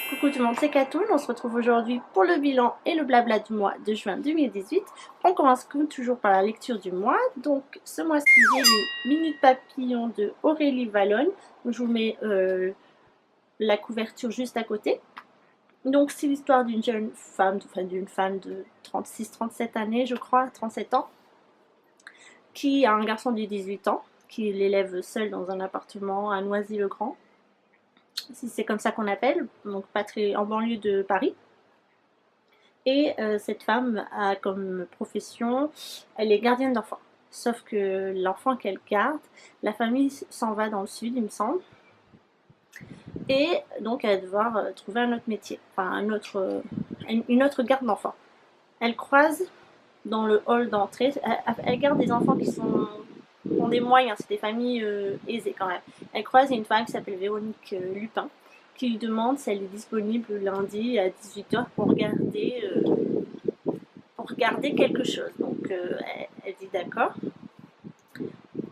Coucou tout le monde, c'est Katoun. On se retrouve aujourd'hui pour le bilan et le blabla du mois de juin 2018. On commence comme toujours par la lecture du mois. Donc ce mois-ci, j'ai lu Minute Papillon de Aurélie Valognes. Je vous mets la couverture juste à côté. Donc c'est l'histoire d'une jeune femme, d'une femme de 36-37 années, je crois, 37 ans, qui a un garçon de 18 ans, qui l'élève seul dans un appartement à Noisy-le-Grand, si c'est comme ça qu'on appelle, donc pas très en banlieue de Paris. Et cette femme a comme profession, elle est gardienne d'enfants. Sauf que l'enfant qu'elle garde, la famille s'en va dans le sud, il me semble. Et donc elle va devoir trouver un autre métier, enfin une autre garde d'enfants. Elle croise dans le hall d'entrée, elle garde des enfants qui ont des moyens, c'est des familles aisées quand même. Elle croise une femme qui s'appelle Véronique Lupin, qui lui demande si elle est disponible lundi à 18 h pour regarder quelque chose. Donc elle dit d'accord.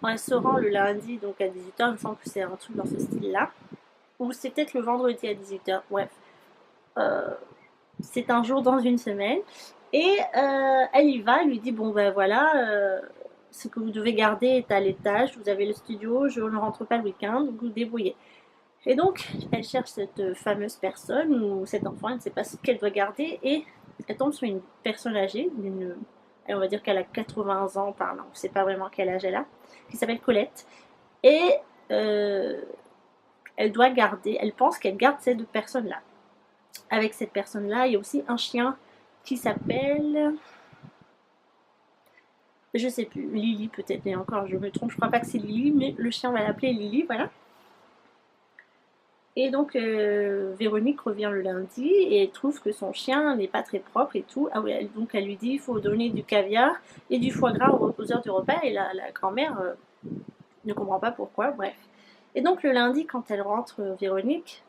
Elle se rend le lundi donc à 18 h, il me semble que c'est un truc dans ce style-là. Ou c'est peut-être le vendredi à 18 h, bref. C'est un jour dans une semaine. Et elle y va, elle lui dit bon ben voilà, ce que vous devez garder est à l'étage, vous avez le studio, je ne rentre pas le week-end, donc vous débrouillez. Et donc elle cherche cette fameuse personne ou cet enfant, elle ne sait pas ce qu'elle doit garder et elle tombe sur une personne âgée, on va dire qu'elle a 80 ans par là, on ne sait pas vraiment quel âge elle a, qui s'appelle Colette. Et elle doit garder, elle pense qu'elle garde cette personne-là. Avec cette personne-là, il y a aussi un chien qui s'appelle, je sais plus, Lily peut-être, mais encore je me trompe, je crois pas que c'est Lily, mais le chien, on va l'appeler Lily, voilà. Et donc Véronique revient le lundi et elle trouve que son chien n'est pas très propre et tout. Ah ouais, donc elle lui dit il faut donner du caviar et du foie gras aux heures du repas et la grand-mère ne comprend pas pourquoi, bref. Et donc le lundi quand elle rentre, Véronique,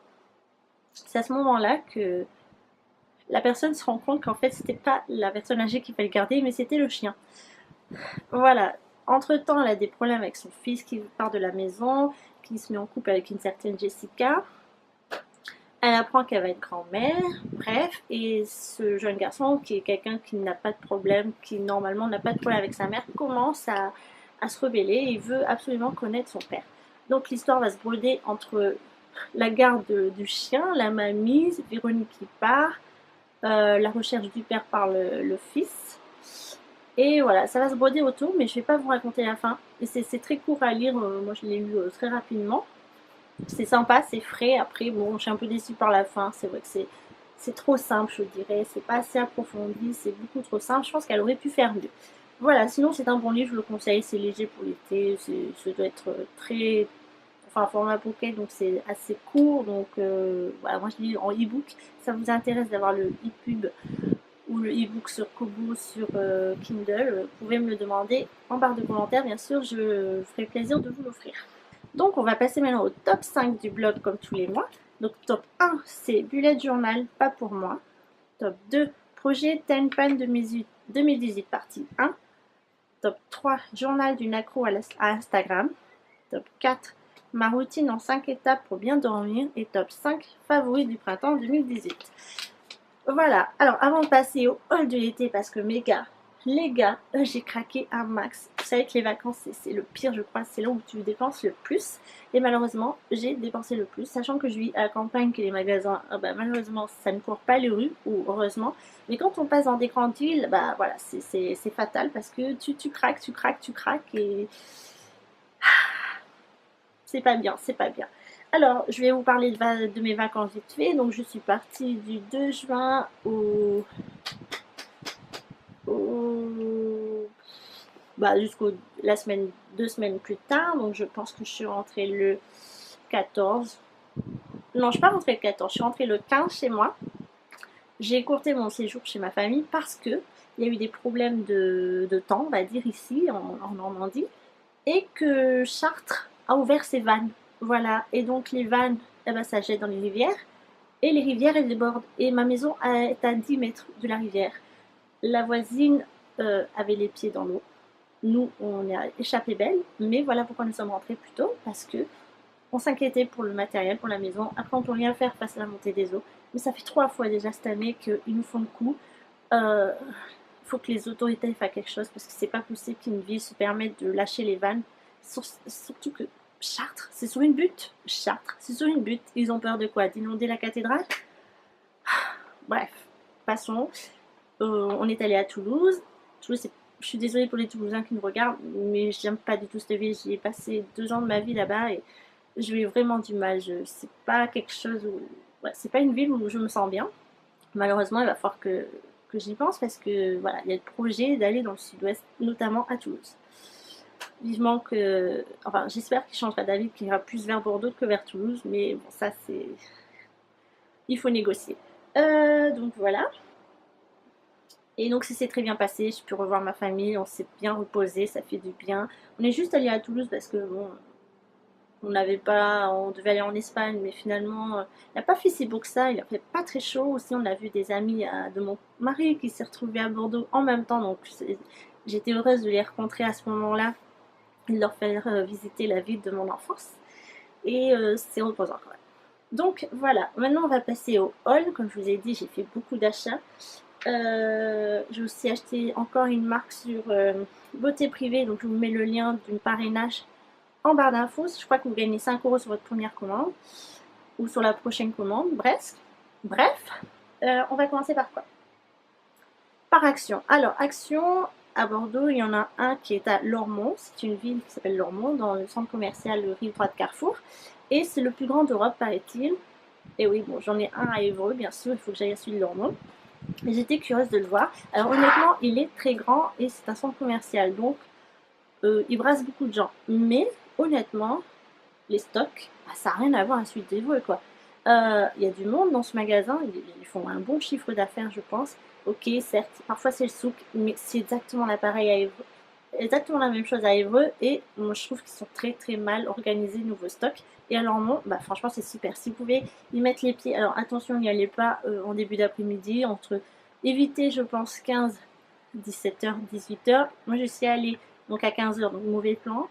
c'est à ce moment-là que la personne se rend compte qu'en fait c'était pas la personne âgée qu'il fallait garder mais c'était le chien. Voilà. Entre-temps, elle a des problèmes avec son fils qui part de la maison, qui se met en couple avec une certaine Jessica. Elle apprend qu'elle va être grand-mère, bref, et ce jeune garçon, qui est quelqu'un qui n'a pas de problème, qui normalement n'a pas de problème avec sa mère, commence à se rebeller et veut absolument connaître son père. Donc l'histoire va se broder entre la garde du chien, la mamie, Véronique qui part, la recherche du père par le fils. Et voilà, ça va se broder autour, mais je ne vais pas vous raconter la fin. Et c'est très court à lire, moi je l'ai lu très rapidement. C'est sympa, c'est frais. Après, bon, je suis un peu déçue par la fin. C'est vrai que c'est trop simple, je dirais. C'est pas assez approfondi, c'est beaucoup trop simple. Je pense qu'elle aurait pu faire mieux. Voilà, sinon c'est un bon livre, je le conseille. C'est léger pour l'été. Ça doit être très. Enfin, format pocket, donc c'est assez court. Donc voilà, moi je lis en e-book. Ça vous intéresse d'avoir le e-pub ou le e-book sur Kobo, sur Kindle, vous pouvez me le demander en barre de commentaires. Bien sûr, je ferai plaisir de vous l'offrir. Donc, on va passer maintenant au top 5 du blog comme tous les mois. Donc, top 1, c'est Bullet Journal, pas pour moi. Top 2, projet Ten Pan 2018 partie 1. Top 3, journal d'une accro à Instagram. Top 4, ma routine en 5 étapes pour bien dormir. Et top 5, favoris du printemps 2018. Voilà, alors avant de passer au haul de l'été, parce que les gars, j'ai craqué un max. Vous savez que les vacances, c'est le pire, je crois, c'est là où tu dépenses le plus. Et malheureusement, j'ai dépensé le plus, sachant que je vis à la campagne, que les magasins, malheureusement, ça ne court pas les rues, ou heureusement. Mais quand on passe dans des grandes villes, voilà, c'est fatal, parce que tu craques, et c'est pas bien, c'est pas bien. Alors, je vais vous parler de mes vacances vite fait. Donc, je suis partie du 2 juin jusqu'au la semaine, 2 semaines plus tard. Donc, je pense que je suis rentrée le 14. Non, je suis pas rentrée le 14. Je suis rentrée le 15 chez moi. J'ai écourté mon séjour chez ma famille parce que il y a eu des problèmes de temps, on va dire ici, en Normandie, et que Chartres a ouvert ses vannes. Voilà, et donc les vannes, ça jette dans les rivières, et les rivières, elles débordent. Et ma maison est à 10 mètres de la rivière. La voisine avait les pieds dans l'eau. Nous, on a échappé belle, mais voilà pourquoi nous sommes rentrés plus tôt, parce que On s'inquiétait pour le matériel, pour la maison. Après, on peut rien faire face à la montée des eaux. Mais ça fait 3 fois déjà cette année qu'ils nous font le coup. Il faut que les autorités fassent quelque chose parce que c'est pas possible qu'une ville se permette de lâcher les vannes. Surtout que Chartres, c'est sur une butte. Chartres, c'est sur une butte. Ils ont peur de quoi? D'inonder la cathédrale? Bref, passons. On est allé à Toulouse. Toulouse, je suis désolée pour les Toulousains qui nous regardent, mais j'aime pas du tout cette ville. J'y ai passé 2 ans de ma vie là-bas et j'ai eu vraiment du mal. C'est pas quelque chose où. Ouais, c'est pas une ville où je me sens bien. Malheureusement, il va falloir que j'y pense parce que voilà, il y a le projet d'aller dans le sud-ouest, notamment à Toulouse. Vivement que. Enfin, j'espère qu'il changera d'avis, qu'il ira plus vers Bordeaux que vers Toulouse, mais bon, ça c'est. Il faut négocier. Donc voilà. Et donc ça s'est très bien passé, j'ai pu revoir ma famille, on s'est bien reposé, ça fait du bien. On est juste allé à Toulouse parce que bon, on devait aller en Espagne, mais finalement, il n'a pas fait si beau que ça, il a fait pas très chaud. Aussi, on a vu des amis de mon mari qui s'est retrouvé à Bordeaux en même temps, donc j'étais heureuse de les rencontrer à ce moment-là, et de leur faire visiter la ville de mon enfance. Et c'est reposant quand même. Donc voilà, maintenant on va passer au haul. Comme je vous ai dit, j'ai fait beaucoup d'achats. J'ai aussi acheté encore une marque sur Beauté Privée, donc je vous mets le lien d'une parrainage en barre d'infos. Je crois que vous gagnez 5 euros sur votre première commande ou sur la prochaine commande. Bref, on va commencer par quoi? Par Action. Alors, Action, à Bordeaux, il y en a un qui est à Lormont. C'est une ville qui s'appelle Lormont, dans le centre commercial Rive Droite Carrefour. Et c'est le plus grand d'Europe, paraît-il. Et oui, bon, j'en ai un à Évreux, bien sûr, il faut que j'aille à celui de Lormont. Et j'étais curieuse de le voir. Alors honnêtement, il est très grand et c'est un centre commercial, donc il brasse beaucoup de gens. Mais honnêtement, les stocks, bah, ça n'a rien à voir à celui d'Évreux, quoi. Il y a du monde dans ce magasin, ils font un bon chiffre d'affaires, je pense. Ok, certes, parfois c'est le souk, mais c'est exactement l'appareil à Évreux. Exactement la même chose à Évreux et moi je trouve qu'ils sont très très mal organisés nouveaux stocks. Et alors non, bah franchement c'est super. Si vous pouvez y mettre les pieds, alors attention n'y allez pas en début d'après-midi, éviter je pense 15, 17h, 18h. Moi je suis allée donc à 15h, donc mauvais plan.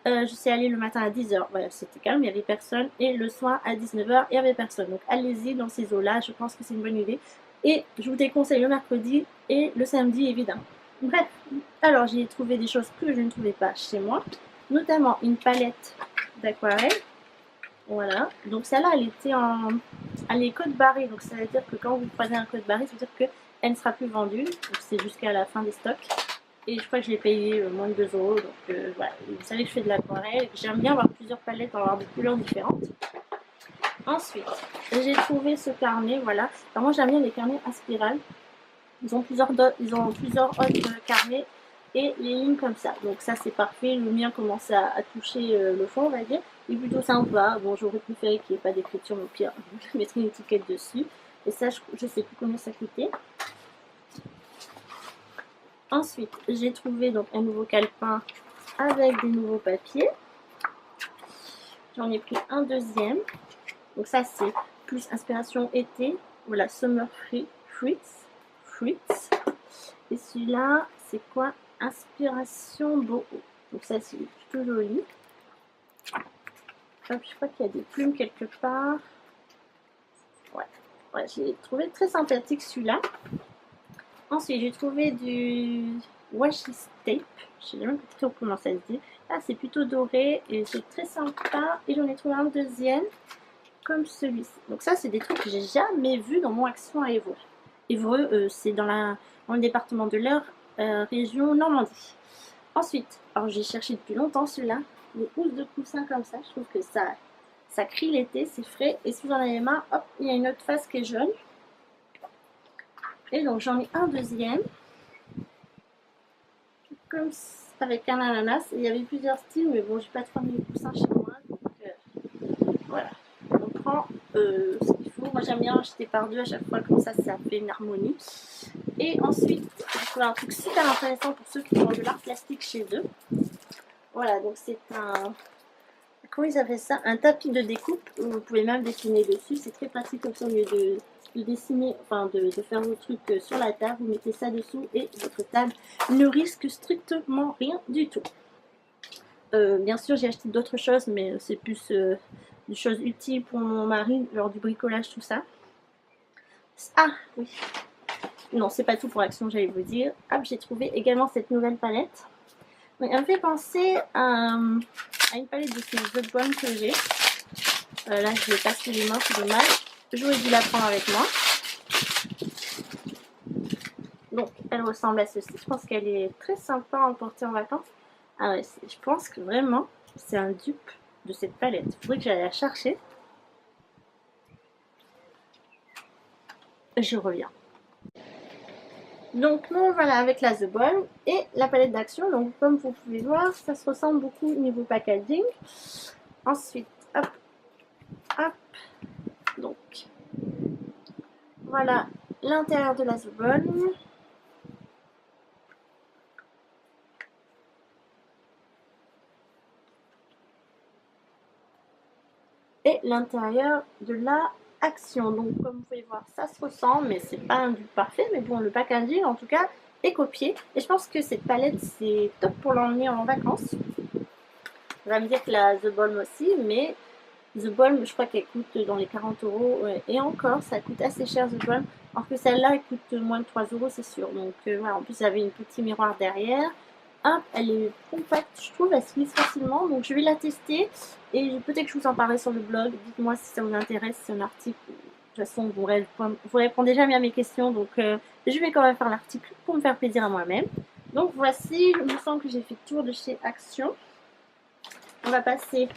Je suis allée le matin à 10h, voilà, c'était calme, il n'y avait personne. Et le soir à 19h, il n'y avait personne. Donc allez-y dans ces eaux-là, je pense que c'est une bonne idée. Et je vous déconseille le mercredi et le samedi évidemment. Bref, alors j'ai trouvé des choses que je ne trouvais pas chez moi, notamment une palette d'aquarelle. Voilà, donc celle-là elle est code barré, donc ça veut dire que quand vous prenez un code barré, ça veut dire qu'elle ne sera plus vendue, donc c'est jusqu'à la fin des stocks. Et je crois que je l'ai payé moins de 2 euros, donc voilà, vous savez que je fais de l'aquarelle, j'aime bien avoir plusieurs palettes, avoir des couleurs différentes. Ensuite, j'ai trouvé ce carnet, voilà, alors moi j'aime bien les carnets à spirale. Ils ont plusieurs autres carnets et les lignes comme ça. Donc ça c'est parfait. Le mien commence à toucher le fond, on va dire. Il est plutôt sympa. Bon, j'aurais préféré qu'il n'y ait pas d'écriture, mais au pire, je mettrai une étiquette dessus. Et ça, je sais plus combien ça coûtait. Ensuite, j'ai trouvé donc un nouveau calepin avec des nouveaux papiers. J'en ai pris un deuxième. Donc ça c'est plus inspiration été. Voilà, Summer Fruits. Et celui-là, c'est quoi? Inspiration boho. Donc ça, c'est plutôt joli. Hop, je crois qu'il y a des plumes quelque part. Ouais, j'ai trouvé très sympathique celui-là. Ensuite, j'ai trouvé du washi tape. Je sais même pas trop comment ça se dit. Là, c'est plutôt doré et c'est très sympa. Et j'en ai trouvé un deuxième comme celui-ci. Donc ça, c'est des trucs que j'ai jamais vus dans mon Action à Évreux. Évreux, c'est dans le département de l'Eure, région Normandie. Ensuite, alors j'ai cherché depuis longtemps celui-là, les housses de coussin comme ça, je trouve que ça crie l'été, c'est frais. Et si vous en avez marre, hop, il y a une autre face qui est jaune. Et donc j'en ai un deuxième, comme avec un ananas. Et il y avait plusieurs styles, mais bon, j'ai pas trop mis les coussins chez moi. Donc voilà, on prend ce qu'il faut. Moi j'aime bien acheter par deux à chaque fois, comme ça fait une harmonie. Et ensuite, j'ai trouvé un truc super intéressant pour ceux qui font de l'art plastique chez eux. Voilà, donc c'est comment ils appellent ça? Un tapis de découpe. Vous pouvez même dessiner dessus. C'est très pratique comme ça, au lieu de dessiner, enfin de faire vos trucs sur la table. Vous mettez ça dessous et votre table ne risque strictement rien du tout. Bien sûr, j'ai acheté d'autres choses, mais c'est plus des choses utiles pour mon mari, genre du bricolage, tout ça. Ah oui, non, c'est pas tout pour Action, j'allais vous dire. Hop, j'ai trouvé également cette nouvelle palette. Donc, elle me fait penser à une palette de ces The Bomb que j'ai. Là, je l'ai passé les mains, c'est dommage. J'aurais dû la prendre avec moi. Donc, elle ressemble à ceci. Je pense qu'elle est très sympa à emporter en vacances. Ah ouais, je pense que vraiment, c'est un dupe de cette palette. Il faudrait que j'aille la chercher. Je reviens. Donc, nous voilà avec la The Bomb et la palette d'Action. Donc, comme vous pouvez voir, ça se ressemble beaucoup au niveau packaging. Ensuite, hop, hop. Donc, voilà l'intérieur de la The Bomb. Et l'intérieur de la Action. Donc comme vous pouvez voir, ça se ressemble, mais c'est pas un dupe parfait. Mais bon, le packaging en tout cas est copié. Et je pense que cette palette c'est top pour l'emmener en vacances. On va me dire que la The Balm aussi, mais The Balm, je crois qu'elle coûte dans les 40 €. Et encore, ça coûte assez cher The Balm. Alors que celle-là, elle coûte moins de 3 € c'est sûr. Donc voilà, en plus, il y avait un petit miroir derrière. Hop, elle est compacte, je trouve, elle se glisse facilement. Donc je vais la tester et peut-être que je vous en parlerai sur le blog. Dites-moi si ça vous intéresse, c'est un article. De toute façon, vous répondez jamais à mes questions. Donc je vais quand même faire l'article pour me faire plaisir à moi-même. Donc voici, il me semble que j'ai fait le tour de chez Action. On va passer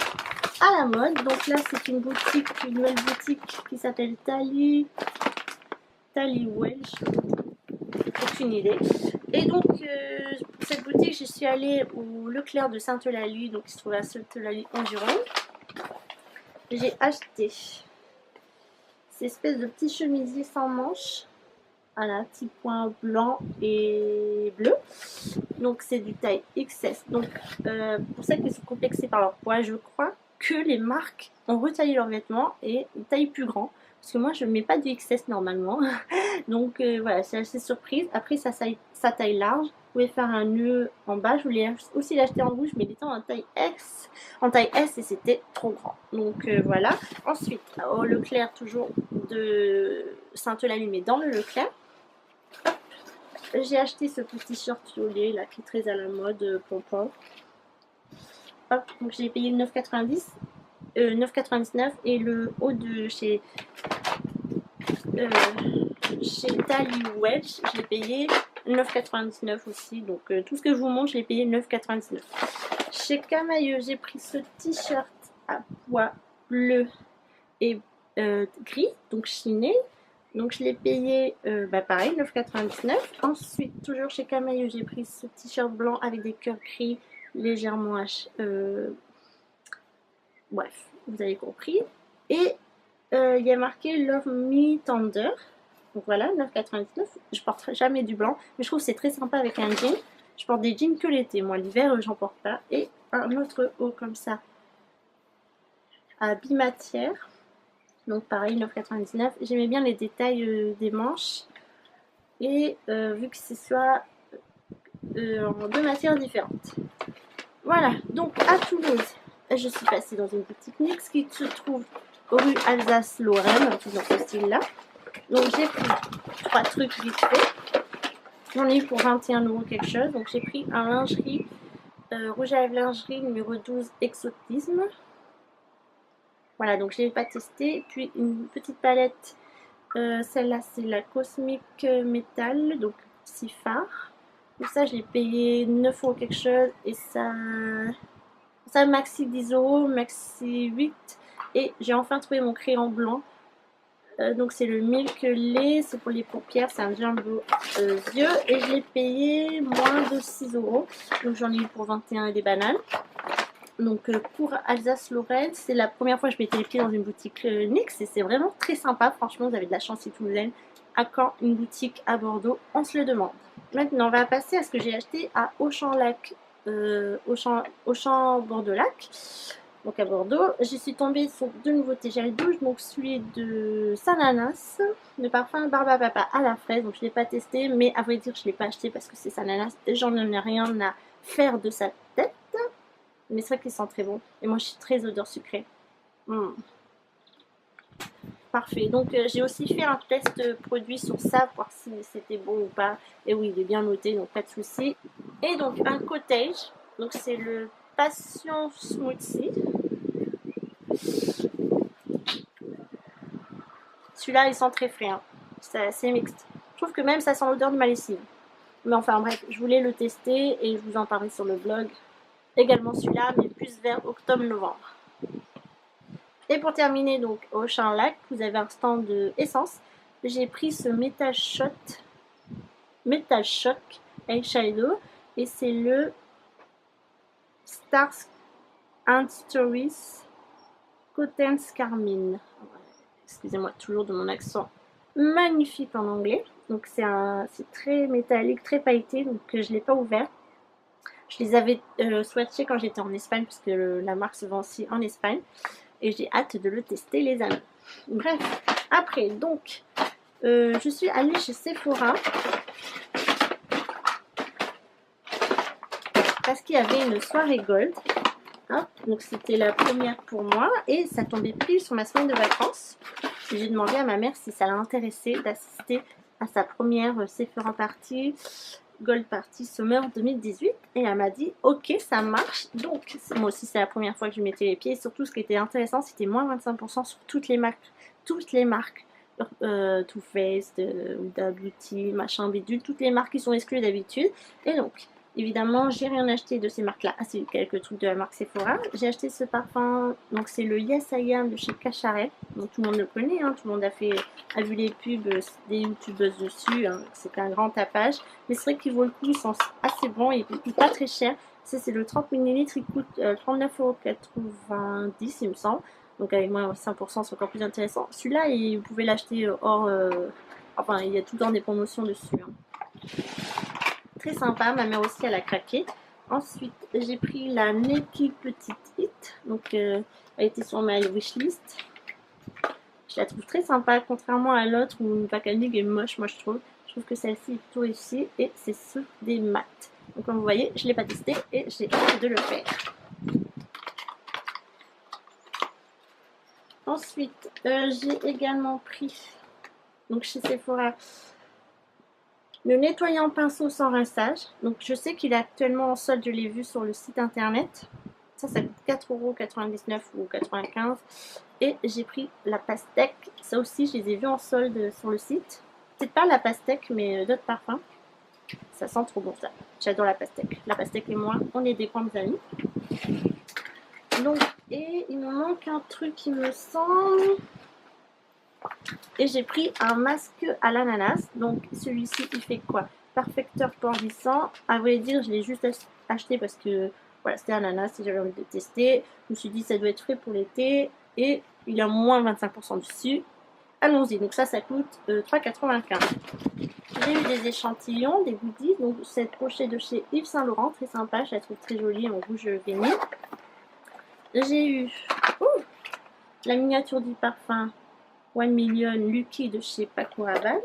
à la mode. Donc là, c'est une nouvelle boutique qui s'appelle Tally Welsh. Aucune idée. Et donc, cette boutique, je suis allée au Leclerc de Sainte-Eulalie, donc il se trouve à Sainte-Eulalie en Gironde. J'ai acheté ces espèces de petits chemisiers sans manches. Voilà, petits points blancs et bleus. Donc, c'est du taille XS. Donc, pour celles qui sont complexées par leur poids, je crois que les marques ont retaillé leurs vêtements et une taille plus grand. Parce que moi, je ne mets pas du XS normalement. Donc voilà, c'est assez surprise. Après, sa taille large. Vous pouvez faire un nœud en bas. Je voulais aussi l'acheter en rouge, mais il était en taille S. En taille S et c'était trop grand. Donc voilà. Ensuite, au Leclerc, toujours de Sainte-Eulalie, mais dans le Leclerc. J'ai acheté ce petit short violet là qui est très à la mode, pompon. Hop, donc j'ai payé 9,90. 9,99 et le haut de chez Tally Welsh, je l'ai payé 9,99 aussi. Donc tout ce que je vous montre, je l'ai payé 9,99. Chez Camailleux, j'ai pris ce t-shirt à pois bleu et gris, donc chiné. Donc je l'ai payé pareil, 9,99. Ensuite, toujours chez Camailleux, j'ai pris ce t-shirt blanc avec des cœurs gris légèrement bref, vous avez compris. Et il y a marqué Love Me Tender. Donc voilà, 9,99. Je porterai jamais du blanc, mais je trouve que c'est très sympa avec un jean. Je porte des jeans que l'été. Moi, l'hiver, j'en porte pas. Et un autre haut comme ça, à bimatière. Donc pareil, 9,99. J'aimais bien les détails des manches. Et vu que ce soit en deux matières différentes. Voilà, donc à Toulouse, je suis passée dans une boutique NYX qui se trouve rue Alsace-Lorraine, dans ce style-là. Donc j'ai pris 3 trucs vite fait. J'en ai eu pour 21 € quelque chose. Donc j'ai pris un lingerie, rouge à lèvres lingerie numéro 12 Exotisme. Voilà, donc je ne l'ai pas testé. Puis une petite palette. Celle-là, c'est la Cosmic Metal, donc si phare. Donc ça, je l'ai payé 9 € quelque chose. Et ça maxi 10 €, maxi 8. Et j'ai enfin trouvé mon crayon blanc. Donc c'est le Milk Lait, c'est pour les paupières, c'est un jumbo yeux. Et je l'ai payé moins de 6 €. Donc j'en ai eu pour 21 et des bananes. Donc pour Alsace-Lorraine, c'est la première fois que je mettais les pieds dans une boutique NYX et c'est vraiment très sympa. Franchement, vous avez de la chance si vous êtes à quand une boutique à Bordeaux, on se le demande. Maintenant, on va passer à ce que j'ai acheté à Auchan-Lac, Auchan Bordeaux-Lac. Donc à Bordeaux, je suis tombée sur 2 nouveautés gel douche, donc celui de Sananas, le parfum Barbe à Papa à la fraise. Donc je ne l'ai pas testé, mais à vrai dire, je ne l'ai pas acheté parce que c'est Sananas et j'en ai rien à faire de sa tête. Mais c'est vrai qu'ils sont très bons. Et moi, je suis très odeur sucrée. Hmm. Parfait. Donc, j'ai aussi fait un test produit sur ça, pour voir si c'était bon ou pas. Et oui, il est bien noté, donc pas de souci. Et donc, un cottage. Donc, c'est le Passion Smoothie. Celui-là, il sent très frais. Hein. C'est assez mixte. Je trouve que même ça sent l'odeur de ma lessive. Mais enfin, bref, je voulais le tester et je vous en parlerai sur le blog. Également celui-là, mais plus vers octobre-novembre. Et pour terminer, donc, au Champ Lac, vous avez un stand de essence. J'ai pris ce Metal Shock Eyeshadow et c'est le Stars and Stories Cotton's Carmine. Excusez-moi toujours de mon accent magnifique en anglais. Donc c'est très métallique, très pailleté, donc je ne l'ai pas ouvert. Je les avais swatchés quand j'étais en Espagne, puisque la marque se vend aussi en Espagne. Et j'ai hâte de le tester, les amis. Bref, après, donc, je suis allée chez Sephora parce qu'il y avait une soirée gold. Hein, donc c'était la première pour moi et ça tombait pile sur ma semaine de vacances. J'ai demandé à ma mère si ça l'intéressait d'assister à sa première Sephora Party, Gold Party Summer 2018 et elle m'a dit ok, ça marche. Donc moi aussi c'est la première fois que je mettais les pieds et surtout ce qui était intéressant c'était moins 25% sur toutes les marques. Too Faced, Huda Beauty, machin bidule, toutes les marques qui sont exclues d'habitude. Et donc évidemment, j'ai rien acheté de ces marques-là. Ah, c'est quelques trucs de la marque Sephora. J'ai acheté ce parfum, donc c'est le Yes I Am de chez Cacharel. Donc tout le monde le connaît, hein, tout le monde a vu les pubs des youtubeuses dessus. Hein, c'est un grand tapage. Mais c'est vrai qu'il vaut le coup, il sent assez bon et il coûte pas très cher. Ça, c'est le 30 ml, il coûte 39,90 €, il me semble. Donc avec moins 5%, c'est encore plus intéressant. Celui-là, vous pouvez l'acheter hors. Enfin, il y a tout le temps des promotions dessus. Hein. Très sympa, ma mère aussi elle a craqué. Ensuite j'ai pris la Naked Petite Hit, donc elle était sur ma wishlist. Je la trouve très sympa, contrairement à l'autre où le packaging est moche, moi je trouve. Je trouve que celle-ci est plutôt réussie et c'est sur des mats. Donc comme vous voyez, je ne l'ai pas testé et j'ai hâte de le faire. Ensuite, j'ai également pris, donc chez Sephora, le nettoyant pinceau sans rinçage. Donc je sais qu'il est actuellement en solde, je l'ai vu sur le site internet. Ça coûte 4,99 € ou 95 €. Et j'ai pris la pastèque. Ça aussi, je les ai vus en solde sur le site. Peut-être pas la pastèque, mais d'autres parfums. Ça sent trop bon ça. J'adore la pastèque. La pastèque et moi, on est des grandes amies. Donc, et il me manque un truc, il me semble. Et j'ai pris un masque à l'ananas. Donc celui-ci, il fait quoi? Perfecteur port glissant. À vrai dire, je l'ai juste acheté parce que voilà, c'était ananas et j'avais envie de tester. Je me suis dit, ça doit être frais pour l'été. Et il a moins 25% dessus. Allons-y. Donc ça coûte 3,95 €. J'ai eu des échantillons, des goodies. Donc cette pochette de chez Yves Saint Laurent, très sympa. Je la trouve très jolie en rouge vanille. J'ai eu la miniature du parfum 1 Million Lucky de chez Paco Rabanne.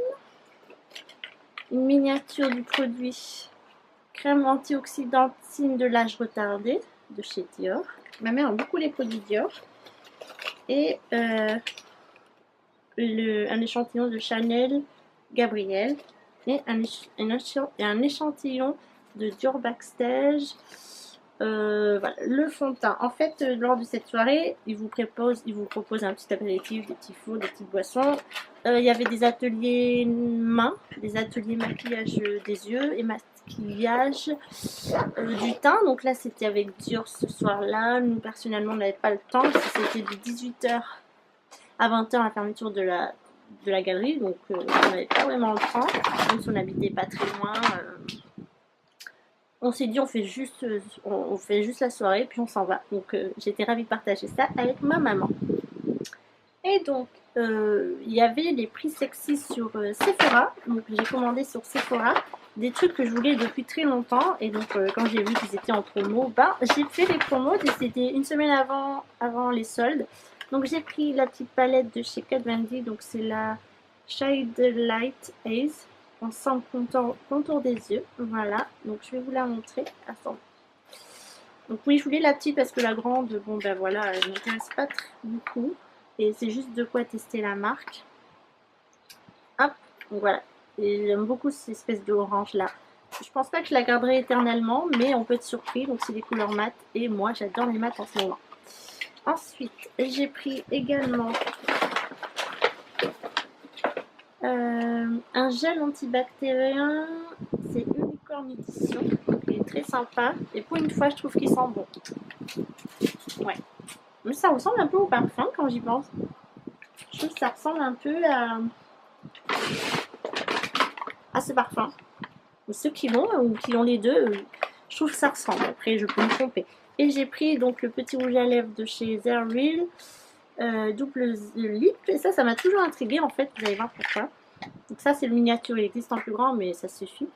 Une miniature du produit crème antioxydantine de l'âge retardé de chez Dior. Ma mère aime beaucoup les produits Dior. Et un échantillon de Chanel Gabrielle. Et un échantillon de Dior Backstage. Voilà, le fond de teint. En fait, lors de cette soirée, il vous propose un petit apéritif, des petits fours, des petites boissons. Il y avait des ateliers mains, des ateliers maquillage des yeux et maquillage du teint. Donc là, c'était avec Dior ce soir-là. Nous, personnellement, on n'avait pas le temps. C'était de 18 h à 20 h la fermeture de la galerie. Donc, on n'avait pas vraiment le temps. Même si on n'habitait pas très loin. On s'est dit on fait juste la soirée puis on s'en va. Donc j'étais ravie de partager ça avec ma maman. Et donc il y avait les prix sexy sur Sephora. Donc j'ai commandé sur Sephora des trucs que je voulais depuis très longtemps. Et donc quand j'ai vu qu'ils étaient en promo, j'ai fait les promos. C'était une semaine avant les soldes. Donc j'ai pris la petite palette de chez Kat Von D. Donc c'est la Shade Light Haze. Ensemble contour des yeux, voilà, donc je vais vous la montrer. Attends. Donc oui, je voulais la petite parce que la grande, bon ben voilà, elle m'intéresse pas très beaucoup. Et c'est juste de quoi tester la marque. Hop, donc voilà. Et j'aime beaucoup cette espèce d'orange là. Je pense pas que je la garderai éternellement, mais on peut être surpris. Donc c'est des couleurs mat et moi j'adore les mats en ce moment. Ensuite, j'ai pris également un gel antibactérien. C'est Unicorn Edition. Donc il est très sympa. Et pour une fois, je trouve qu'il sent bon. Ouais. Mais ça ressemble un peu au parfum quand j'y pense. Je trouve que ça ressemble un peu à ce parfum. Ceux qui l'ont ou qui ont les deux, je trouve que ça ressemble. Après, je peux me tromper. Et j'ai pris donc le petit rouge à lèvres de chez Zerreal, double lip. Et ça m'a toujours intrigué en fait. Vous allez voir pourquoi. Donc ça, c'est le miniature. Il existe en plus grand, mais ça suffit.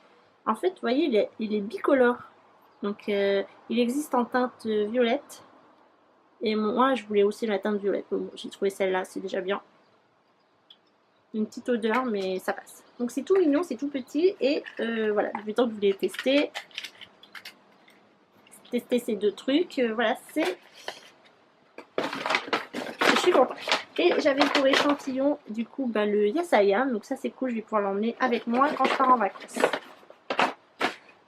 En fait, vous voyez, il est bicolore. Donc, il existe en teinte violette. Et moi, je voulais aussi la teinte violette. Bon, j'ai trouvé celle-là, c'est déjà bien. Une petite odeur, mais ça passe. Donc c'est tout mignon, c'est tout petit. Et voilà, depuis le temps que je voulais tester ces deux trucs. Voilà, c'est... Je suis contente. Et j'avais pour échantillon, du coup, bah, le Yasayam. Donc ça, c'est cool, je vais pouvoir l'emmener avec moi quand je pars en vacances.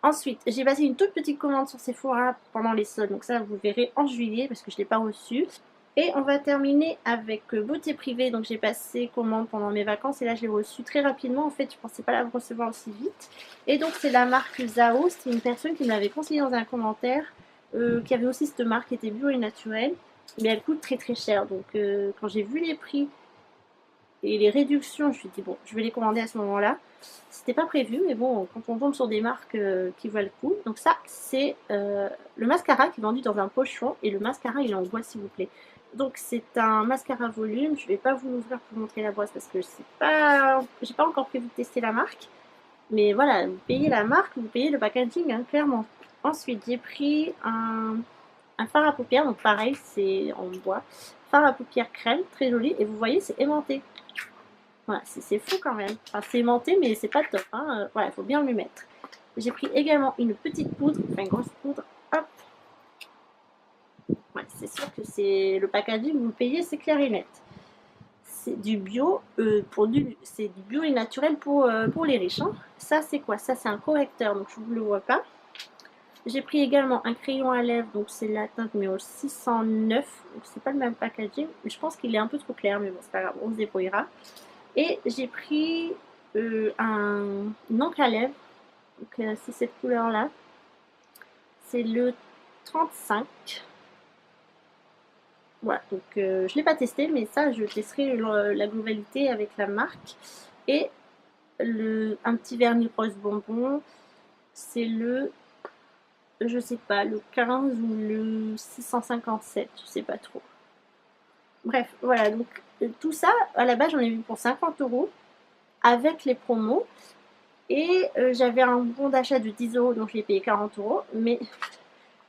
Ensuite, j'ai passé une toute petite commande sur Sephora pendant les soldes. Donc ça, vous verrez en juillet parce que je ne l'ai pas reçu. Et on va terminer avec Beauté Privée. Donc j'ai passé commande pendant mes vacances et là je l'ai reçu très rapidement. En fait, je ne pensais pas la recevoir aussi vite. Et donc c'est la marque Zao. C'était une personne qui me l'avait conseillé dans un commentaire qui avait aussi cette marque qui était bio et naturelle. Mais elle coûte très très cher. Donc quand j'ai vu les prix et les réductions, je me suis dit bon, je vais les commander à ce moment-là. C'était pas prévu, mais bon, quand on tombe sur des marques qui valent le coup. Donc ça, c'est le mascara qui est vendu dans un pochon et le mascara il est en bois s'il vous plaît. Donc c'est un mascara volume. Je vais pas vous l'ouvrir pour vous montrer la boîte parce que j'ai pas encore prévu de tester la marque. Mais voilà, vous payez la marque, vous payez le packaging, hein, clairement. Ensuite, j'ai pris un fard à paupières, donc pareil, c'est en bois. Fard à paupières crème, très joli. Et vous voyez, c'est aimanté. Voilà, c'est fou quand même. Enfin, c'est aimanté, mais c'est pas top. Hein. Voilà, il faut bien lui mettre. J'ai pris également une petite poudre, enfin une grosse poudre. Hop. Ouais, c'est sûr que c'est le packaging, vous le payez, c'est clair et net. C'est du bio, c'est du bio et naturel pour les riches. Hein. Ça, c'est quoi? Ça, c'est un correcteur, donc je ne vous le vois pas. J'ai pris également un crayon à lèvres, donc c'est la teinte numéro 609. Donc c'est pas le même packaging. Je pense qu'il est un peu trop clair, mais bon, c'est pas grave, on se débrouillera. Et j'ai pris une encre à lèvres. Donc c'est cette couleur-là. C'est le 35. Voilà, donc je ne l'ai pas testé, mais ça, je testerai la globalité avec la marque. Et un petit vernis rose bonbon, c'est le, je sais pas, le 15 ou le 657, je sais pas trop. Bref, voilà, donc tout ça, à la base, j'en ai vu pour 50 € avec les promos. Et j'avais un bon d'achat de 10 €, donc je l'ai payé 40 €. Mais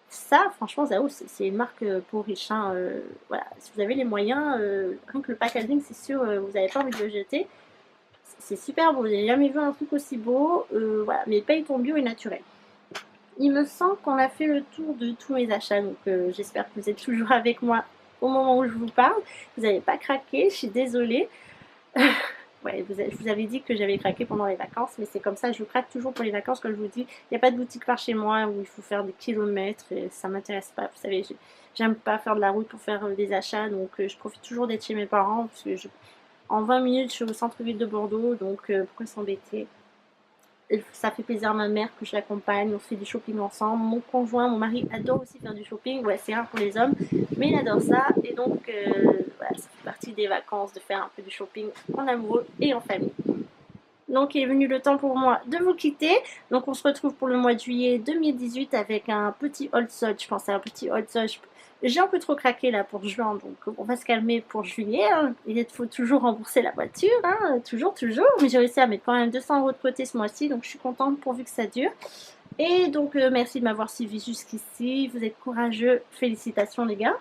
ça, franchement, Zao, c'est une marque pour riches. Hein, voilà. Si vous avez les moyens, rien que le packaging, c'est sûr, vous n'avez pas envie de le jeter. C'est super beau. J'ai jamais vu un truc aussi beau. Voilà. Mais paye ton bio et naturel. Il me semble qu'on a fait le tour de tous mes achats. Donc j'espère que vous êtes toujours avec moi au moment où je vous parle. Vous n'avez pas craqué. Je suis désolée. Ouais, je vous avais dit que j'avais craqué pendant les vacances, mais c'est comme ça, je craque toujours pour les vacances. Comme je vous dis, il n'y a pas de boutique par chez moi où il faut faire des kilomètres et ça m'intéresse pas. Vous savez, j'aime pas faire de la route pour faire des achats, donc je profite toujours d'être chez mes parents parce que en 20 minutes, je suis au centre-ville de Bordeaux, donc pourquoi s'embêter? Ça fait plaisir à ma mère que je l'accompagne, on fait du shopping ensemble. Mon conjoint, mon mari adore aussi faire du shopping. Ouais, c'est rare pour les hommes, mais il adore ça. Et donc, voilà, ça fait partie des vacances de faire un peu du shopping en amoureux et en famille. Donc, il est venu le temps pour moi de vous quitter. Donc, on se retrouve pour le mois de juillet 2018 avec un petit Old Sod. Je pense à un petit Old Sod. J'ai un peu trop craqué là pour juin, donc on va se calmer pour juillet. Hein. Il faut toujours rembourser la voiture, hein. Toujours. Mais j'ai réussi à mettre quand même 200 € de côté ce mois-ci, donc je suis contente pourvu que ça dure. Et donc merci de m'avoir suivi jusqu'ici. Vous êtes courageux, félicitations les gars.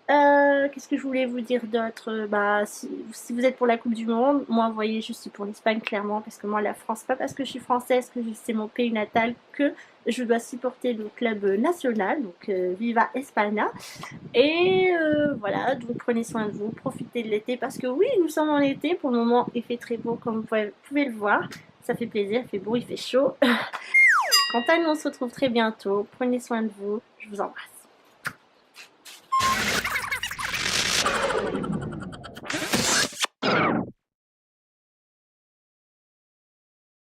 Qu'est-ce que je voulais vous dire d'autre? Bah, si vous êtes pour la Coupe du Monde, moi, vous voyez, je suis pour l'Espagne, clairement, parce que moi, la France, pas parce que je suis française, que c'est mon pays natal, que je dois supporter le club national, donc Viva España. Et voilà, donc prenez soin de vous, profitez de l'été, parce que oui, nous sommes en été, pour le moment, il fait très beau, comme vous pouvez le voir. Ça fait plaisir, il fait beau, il fait chaud. Quant à nous, on se retrouve très bientôt. Prenez soin de vous, je vous embrasse.